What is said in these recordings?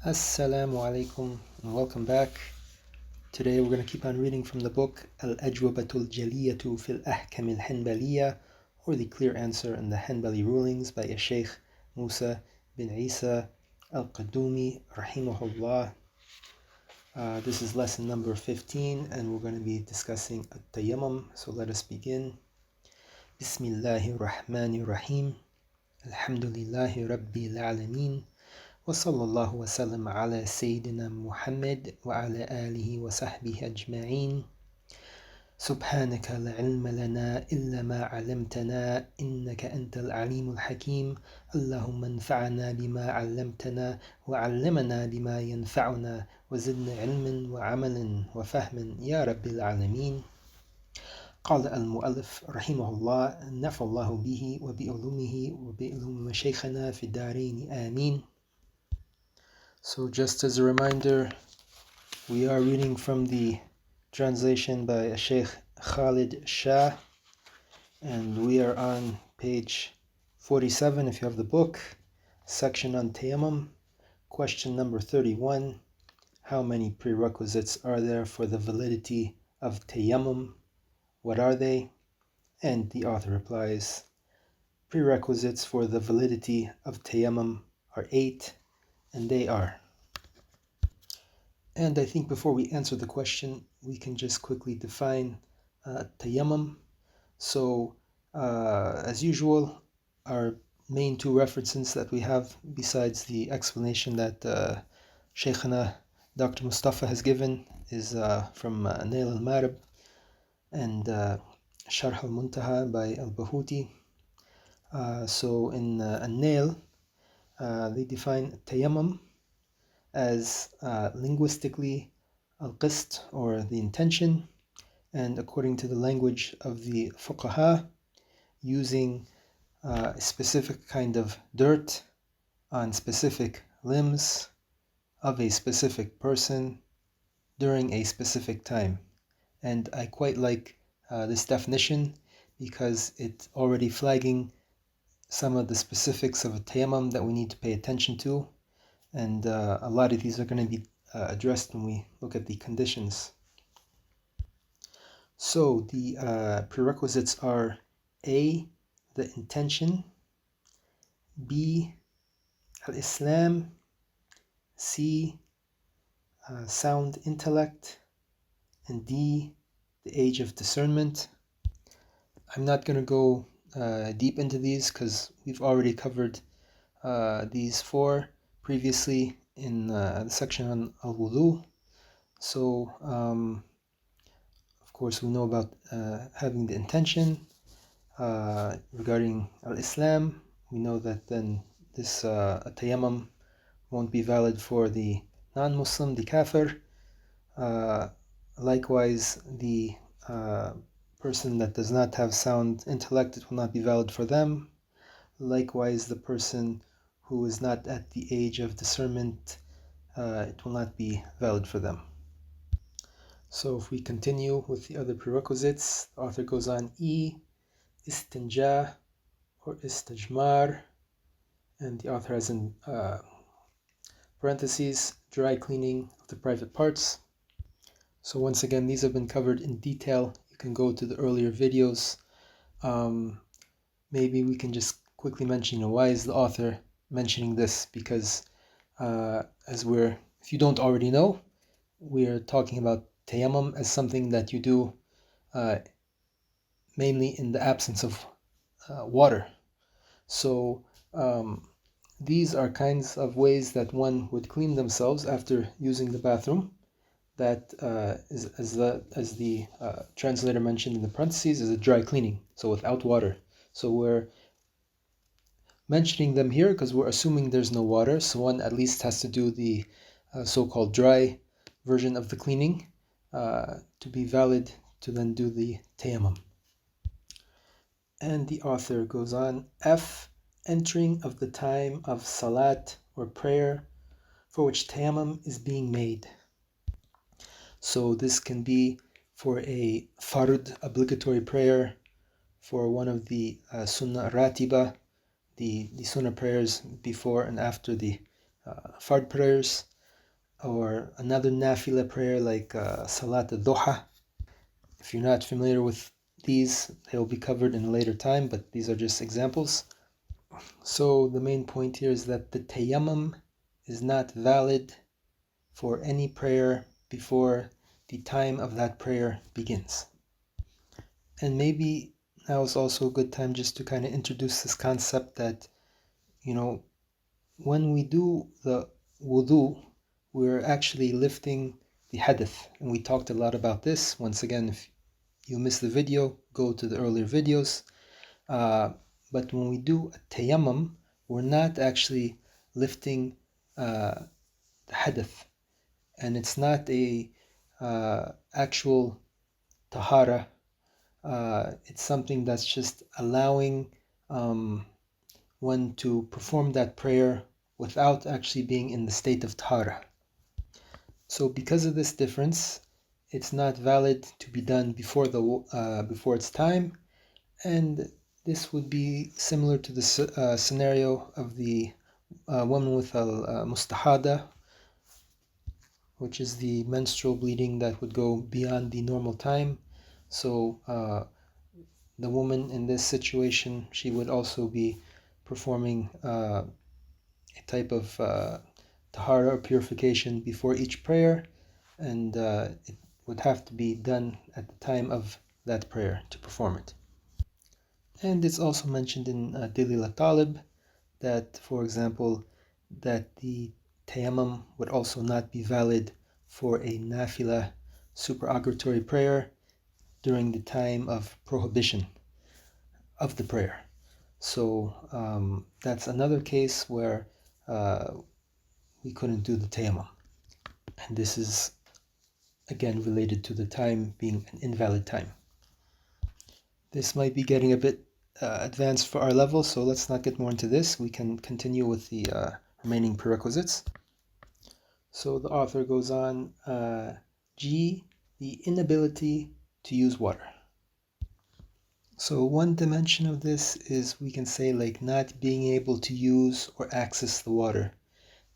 Assalamu alaikum and welcome back. Today we're going to keep on reading from the book al-Ajwaba al-Jaliya fi al-Ahkam al-Hanbaliya, or the clear answer in the Hanbali Rulings by Shaykh Musa bin Issa al-Qaddoomi rahimahullah. This is lesson number 15 and we're going to be discussing Tayammum. So let us begin. Bismillahir Rahmanir Rahim. Alhamdulillahi Rabbil Alameen. وصلى الله وسلم على سيدنا محمد وعلى آله وصحبه أجمعين. سبحانك لا علم لنا إلا ما علمتنا إنك أنت العليم الحكيم. اللهم انفعنا بما علمتنا وعلمنا بما ينفعنا وزدنا علما وعملا وفهما يا رب العالمين. قال المؤلف رحمه الله نفع الله به وبعلومه وبعلوم مشايخنا في الدارين آمين. So just as a reminder, we are reading from the translation by Sheikh Khalid Shah, and we are on page 47 if you have the book, section on Tayammum, question number 31. How many prerequisites are there for the validity of Tayammum? What are they? And the author replies, prerequisites for the validity of Tayammum are 8. And they are. And I think before we answer the question, we can just quickly define Tayammum. So, as usual, our main two references that we have, besides the explanation that Shaykhana Dr. Mustafa has given, is from Nail al-Marib and Sharh al-Muntaha by al-Bahuti. So in Nail, they define Tayammum as linguistically al-qist, or the intention, and according to the language of the fuqaha, using a specific kind of dirt on specific limbs of a specific person during a specific time. And I quite like this definition because it's already flagging some of the specifics of a tayammum that we need to pay attention to, and a lot of these are going to be addressed when we look at the conditions. So the prerequisites are A, the intention, B, al-Islam, C, sound intellect, and D, the age of discernment. I'm not going to go deep into these because we've already covered these 4 previously in the section on al-wudu. So of course we know about having the intention. Regarding al-Islam, we know that then this tayammum won't be valid for the non-Muslim, the kafir. Likewise, the person that does not have sound intellect, it will not be valid for them. Likewise, the person who is not at the age of discernment, it will not be valid for them. So if we continue with the other prerequisites, the author goes on. E, istinja or istijmar, and the author has in parentheses, dry cleaning of the private parts. So once again, these have been covered in detail. You can go to the earlier videos. Maybe we can just quickly mention, why is the author mentioning this? Because if you don't already know, we're talking about tayammum as something that you do mainly in the absence of water. So these are kinds of ways that one would clean themselves after using the bathroom. That is, as the translator mentioned in the parentheses, is a dry cleaning, so without water. So we're mentioning them here because we're assuming there's no water, so one at least has to do the so-called dry version of the cleaning to be valid to then do the tayammum. And the author goes on. F, entering of the time of salat or prayer for which tayammum is being made. So this can be for a fard, obligatory prayer, for one of the sunnah ratiba, the sunnah prayers before and after the fard prayers, or another nafila prayer like Salat al-Duha. If you're not familiar with these, they will be covered in a later time, but these are just examples. So the main point here is that the tayammum is not valid for any prayer before the time of that prayer begins. And maybe now is also a good time just to kind of introduce this concept that, when we do the wudu, we're actually lifting the hadith. And we talked a lot about this. Once again, if you missed the video, go to the earlier videos. But when we do a tayammum, we're not actually lifting the hadith. And it's not a actual tahara. It's something that's just allowing one to perform that prayer without actually being in the state of tahara. So because of this difference, it's not valid to be done before its time, and this would be similar to the scenario of the woman with al-mustahada, which is the menstrual bleeding that would go beyond the normal time. So the woman in this situation, she would also be performing a type of tahara or purification before each prayer, and it would have to be done at the time of that prayer to perform it. And it's also mentioned in Dalil al-Talib that, for example, that the tayammum would also not be valid for a nafila supererogatory prayer during the time of prohibition of the prayer. So that's another case where we couldn't do the tayammum. And this is again related to the time being an invalid time. This might be getting a bit advanced for our level, so let's not get more into this. We can continue with the remaining prerequisites. So the author goes on, G, the inability to use water. So one dimension of this is, we can say, like not being able to use or access the water.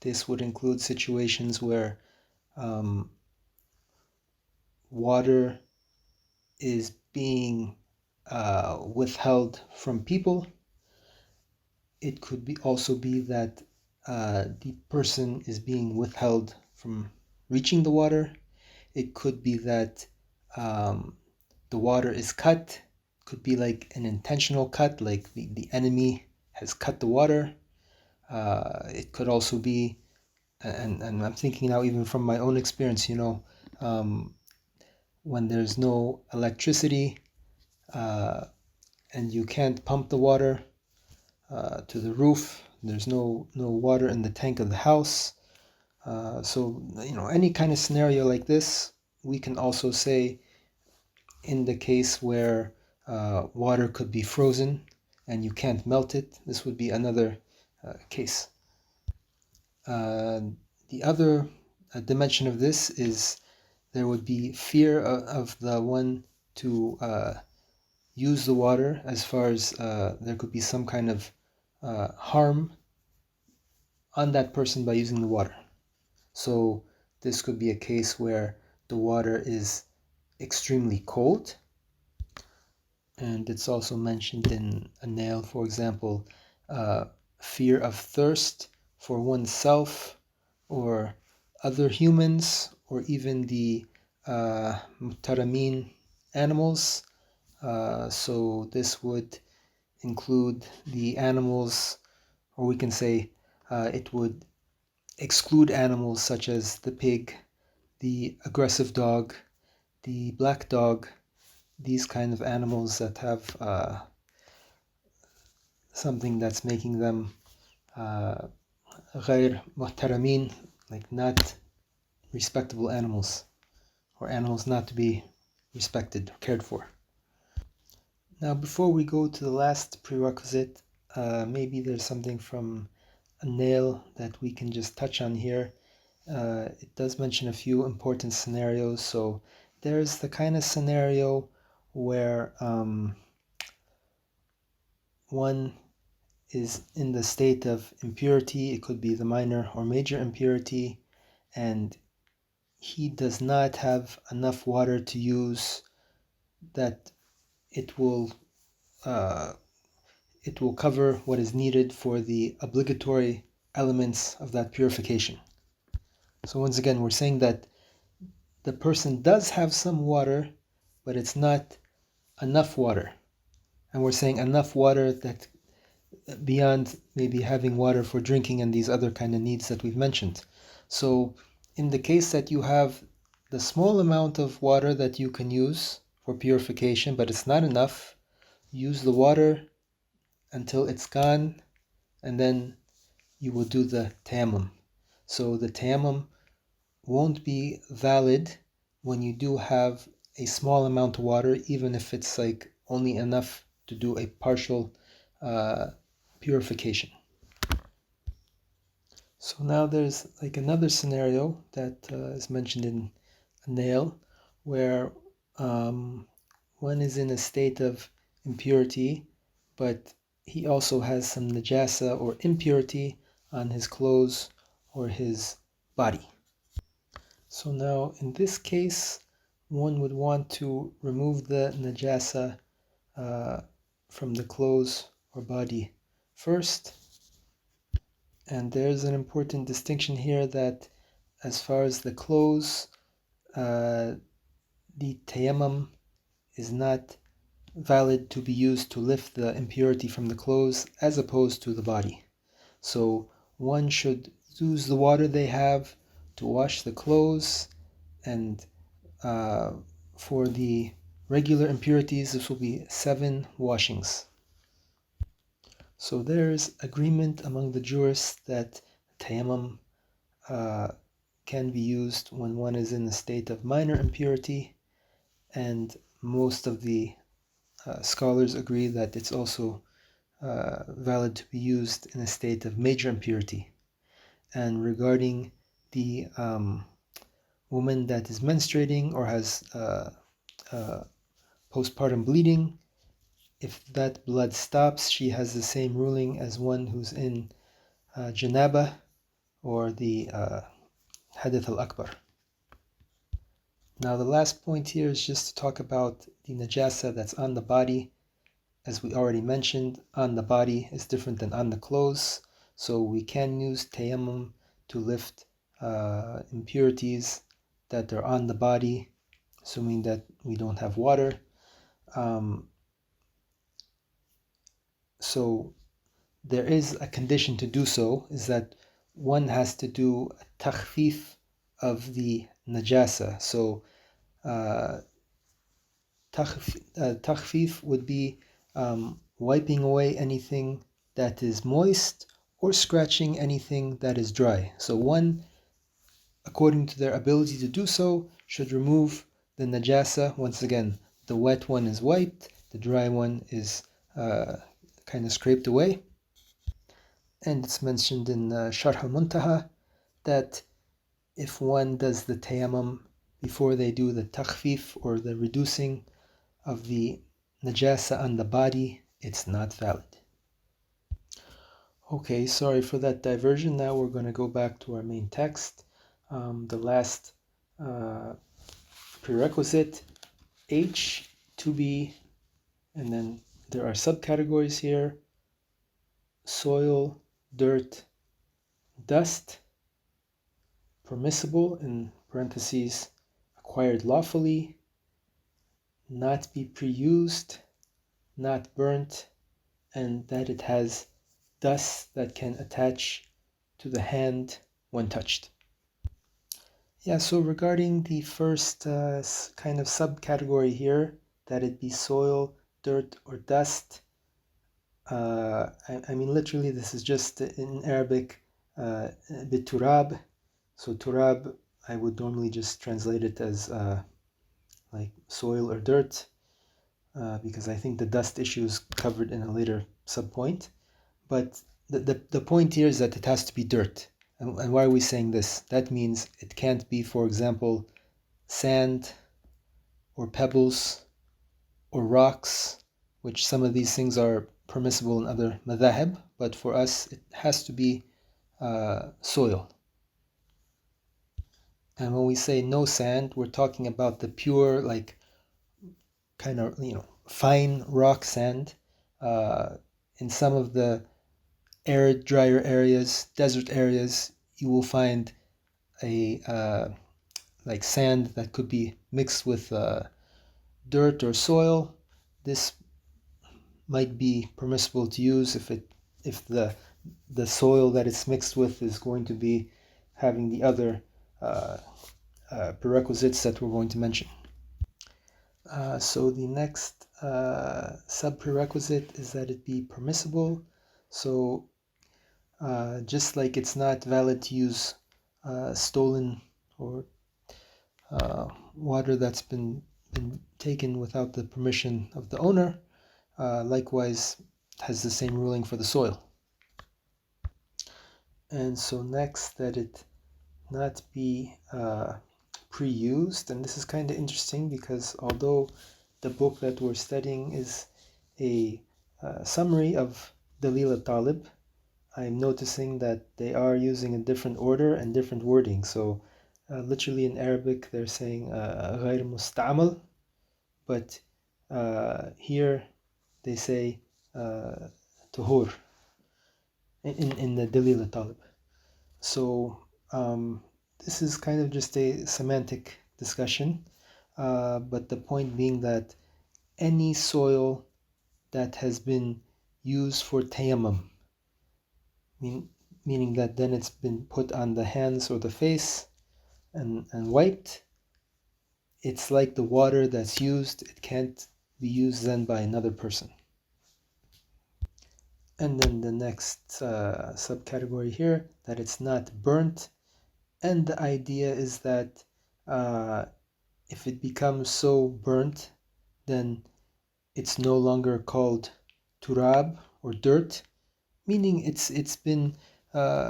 This would include situations where water is being withheld from people. It could also be that the person is being withheld from reaching the water. It could be that the water is cut. It could be like an intentional cut, like the enemy has cut the water. It could also be, and I'm thinking now even from my own experience, when there's no electricity and you can't pump the water to the roof, there's no water in the tank of the house. So any kind of scenario like this, we can also say in the case where water could be frozen and you can't melt it, this would be another case. The other dimension of this is there would be fear of the one to use the water, as far as there could be some kind of harm on that person by using the water. So this could be a case where the water is extremely cold, and it's also mentioned in a nail, for example, fear of thirst for oneself or other humans, or even the mutarameen animals. So this would include the animals, or we can say it would exclude animals such as the pig, the aggressive dog, the black dog, these kind of animals that have something that's making them غير محترمين, like not respectable animals, or animals not to be respected or cared for. Now, before we go to the last prerequisite, maybe there's something from a nail that we can just touch on here. It does mention a few important scenarios. So there's the kind of scenario where one is in the state of impurity. It could be the minor or major impurity, and he does not have enough water to use that it will cover what is needed for the obligatory elements of that purification. So once again, we're saying that the person does have some water, but it's not enough water. And we're saying enough water that beyond maybe having water for drinking and these other kind of needs that we've mentioned. So in the case that you have the small amount of water that you can use for purification, but it's not enough, use the water until it's gone, and then you will do the tayammum. So the tayammum won't be valid when you do have a small amount of water, even if it's like only enough to do a partial purification. So now there's like another scenario that is mentioned in a nail, where one is in a state of impurity, but he also has some najasa or impurity on his clothes or his body. So now in this case, one would want to remove the najasa from the clothes or body first. And there's an important distinction here that as far as the clothes, the tayammum is not valid to be used to lift the impurity from the clothes as opposed to the body. So one should use the water they have to wash the clothes, and for the regular impurities, this will be 7 washings. So there's agreement among the jurists that tayammum can be used when one is in a state of minor impurity, and most of the scholars agree that it's also valid to be used in a state of major impurity. And regarding the woman that is menstruating or has postpartum bleeding, if that blood stops, she has the same ruling as one who's in janaba or the hadith al-akbar. Now the last point here is just to talk about the najasa that's on the body. As we already mentioned, on the body is different than on the clothes, so we can use tayammum to lift impurities that are on the body, assuming that we don't have water. So there is a condition to do so, is that one has to do a takhfif of the najasa. So takhfif would be wiping away anything that is moist or scratching anything that is dry. So one, according to their ability to do so, should remove the najasa. Once again, the wet one is wiped, the dry one is kind of scraped away. And it's mentioned in Sharh al-Muntaha that if one does the tayammum before they do the takhfif or the reducing of the najasa on the body, it's not valid. Okay, sorry for that diversion. Now we're going to go back to our main text. The last prerequisite, H, to be, and then there are subcategories here: soil, dirt, dust, permissible, in parentheses, acquired lawfully, not be pre-used, not burnt, and that it has dust that can attach to the hand when touched. Yeah, so regarding the first kind of subcategory here, that it be soil, dirt, or dust, I mean literally this is just in Arabic biturab. So turab, I would normally just translate it as like soil or dirt, because I think the dust issue is covered in a later subpoint. But the point here is that it has to be dirt. And why are we saying this? That means it can't be, for example, sand or pebbles or rocks, which some of these things are permissible in other madhahib, but for us it has to be soil. And when we say no sand, we're talking about the pure, like, kind of, fine rock sand. In some of the arid, drier areas, desert areas, you will find a like sand that could be mixed with dirt or soil. This might be permissible to use if the soil that it's mixed with is going to be having the other prerequisites that we're going to mention. So the next sub-prerequisite is that it be permissible. So just like it's not valid to use stolen or water that's been taken without the permission of the owner, likewise has the same ruling for the soil. And so next, that it not be pre-used. And this is kind of interesting because although the book that we're studying is a summary of Dalil al-Talib, I'm noticing that they are using a different order and different wording. So literally in Arabic they're saying غير مستعمل, but here they say tuhur in the Dalil al-Talib. So this is kind of just a semantic discussion, but the point being that any soil that has been used for tayammum, meaning that then it's been put on the hands or the face and wiped, it's like the water that's used, it can't be used then by another person. And then the next subcategory here, that it's not burnt. And the idea is that if it becomes so burnt, then it's no longer called turab or dirt, meaning it's been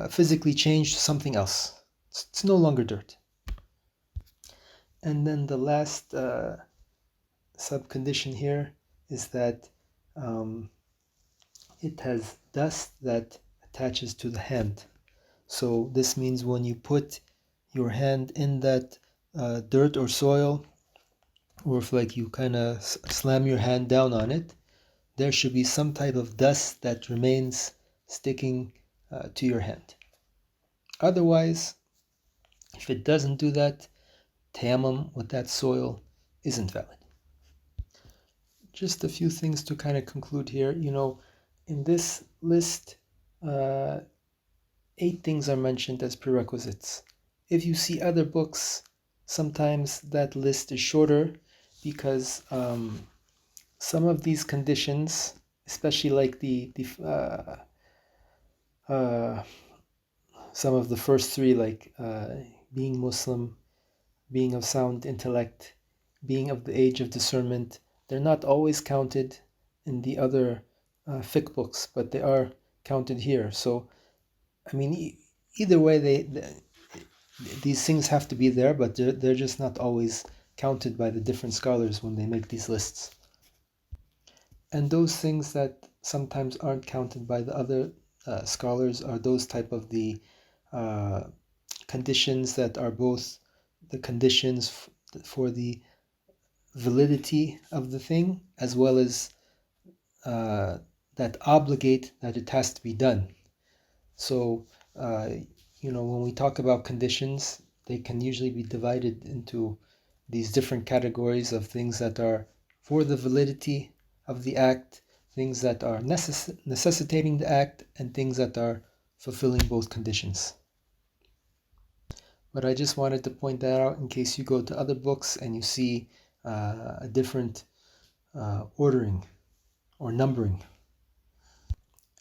physically changed to something else. It's no longer dirt. And then the last sub-condition here is that it has dust that attaches to the hand. So this means when you put your hand in that dirt or soil, or if like you kind of slam your hand down on it, there should be some type of dust that remains sticking to your hand. Otherwise, if it doesn't do that, tayammum with that soil isn't valid. Just a few things to kind of conclude here. In this list, 8 things are mentioned as prerequisites. If you see other books, sometimes that list is shorter because some of these conditions, especially like some of the first 3, like being Muslim, being of sound intellect, being of the age of discernment, they're not always counted in the other fiqh books, but they are counted here. So, either way, these things have to be there, but they're just not always counted by the different scholars when they make these lists. And those things that sometimes aren't counted by the other scholars are those type of the conditions that are both the conditions for the validity of the thing, as well as that obligate that it has to be done. So, when we talk about conditions, they can usually be divided into these different categories of things that are for the validity of the act, things that are necessitating the act, and things that are fulfilling both conditions. But I just wanted to point that out in case you go to other books and you see a different ordering or numbering.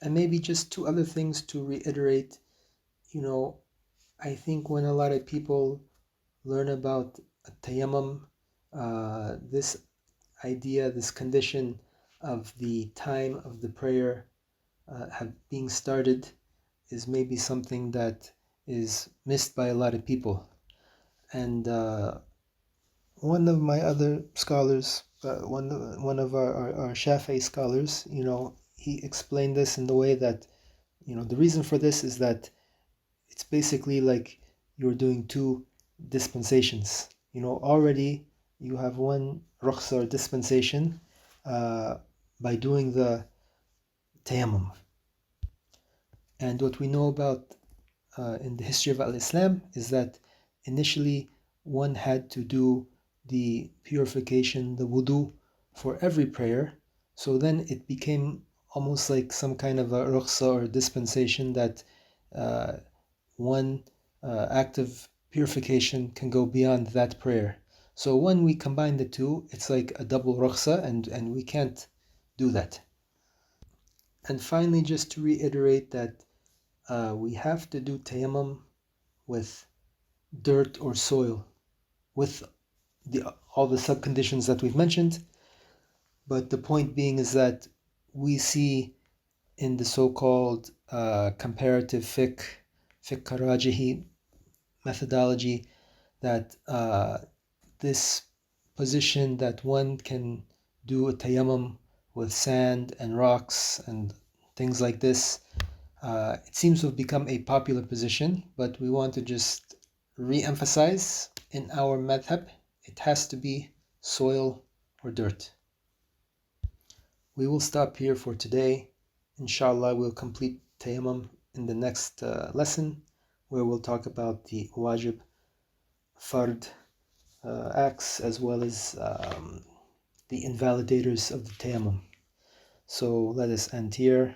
And maybe just 2 other things to reiterate. I think when a lot of people learn about tayammum, this idea, this condition of the time of the prayer being started is maybe something that is missed by a lot of people. And one of my other scholars, one of our Shafi'i scholars, he explained this in the way that, the reason for this is that it's basically like you're doing 2 dispensations. Already you have one rukhsa or dispensation by doing the tayammum. And what we know about in the history of al-Islam is that initially one had to do the purification, the wudu, for every prayer. So then it became almost like some kind of a rukhsa or dispensation that one act of purification can go beyond that prayer. So when we combine the two, it's like a double rukhsa, and we can't do that. And finally, just to reiterate that we have to do tayammum with dirt or soil, with all the subconditions that we've mentioned. But the point being is that we see in the so-called comparative fiqh karajihi methodology, that this position that one can do a tayammum with sand and rocks and things like this, it seems to have become a popular position, but we want to just re-emphasize, in our madhab, it has to be soil or dirt. We will stop here for today. Inshallah, we'll complete tayammum in the next lesson, where we'll talk about the wajib, fard acts, as well as the invalidators of the tayammum. So let us end here.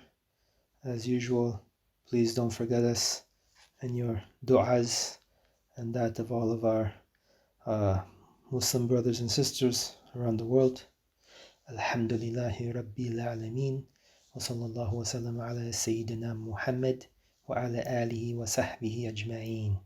As usual, please don't forget us in your du'as and that of all of our Muslim brothers and sisters around the world. Alhamdulillahi Rabbil Alameen. Wa sallallahu wa sallam ala Sayyidina Muhammad wa ala alihi wa sahbihi ajma'een.